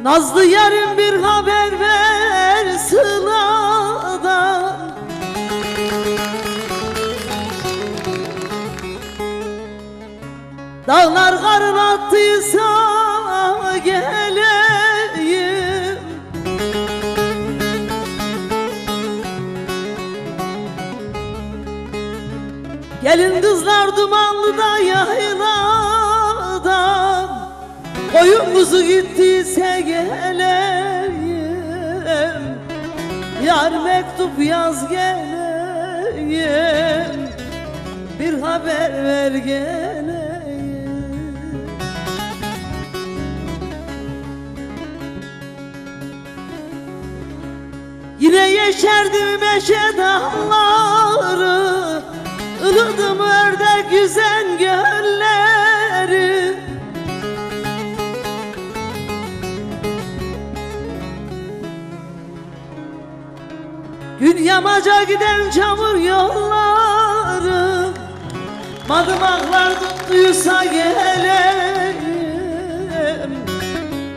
Nazlı yarın bir haber ver Sıla'dan. Dağlar karın attıysa geleyim. Gelin kızlar dumanlı da yaylada, koyun kuzu gittiyse geleyim. Yar mektup yaz geleyim, bir haber ver geleyim. Yine yeşerdim meşe dağları, ılıdım ördek yüzen gölleri. Gün yamaca giden çamur yolları, madımaklar tuttuysa geleyim.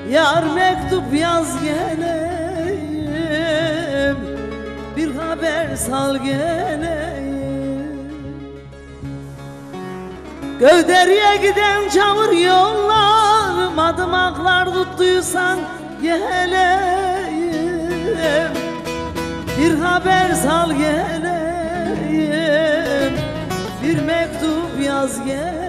Yar mektup yaz geleyim, bir haber sal geleyim. Gövderiye giden çamur yollar, madımaklar tuttuysan geleyim. Bir haber sal geleyim, bir mektup yaz geleyim.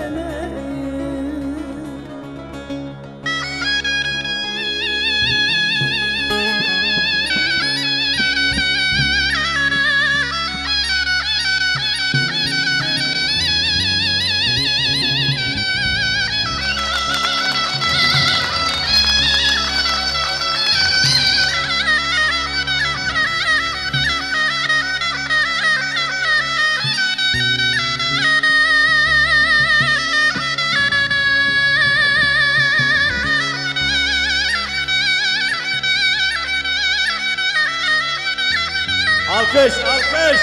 Alkış, alkış.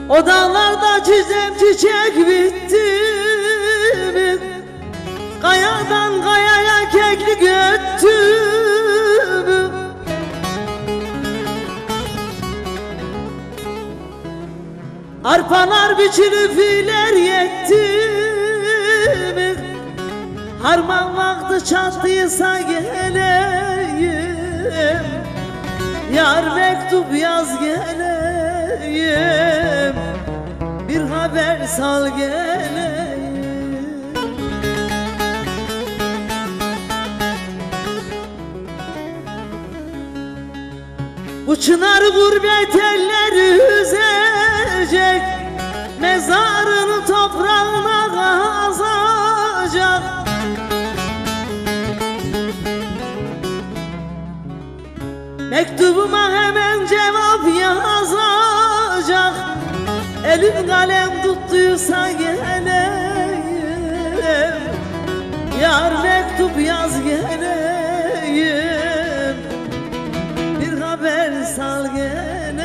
O dağlarda çiçek çiçek bitti mi? Kayadan kayaya keklik öttü mü? Arpalar biçilip filer yetti mi? Harman vakti çattıysa geleyim. Yar mektup yaz geleyim, bir haber sal geleyim. Bu çınar gurbet elleri üzecek, mezarını toprağına kazacak. Mektubuma hemen cevap yazacak. Elin kalem tuttuysa geleyim. Yar mektup yaz geleyim, bir haber sal geleyim.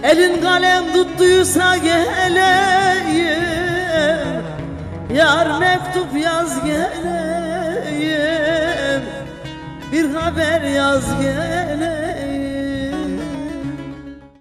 Elin kalem tuttuysa geleyim. Yar mektup yaz geleyim, bir haber yaz geleyim.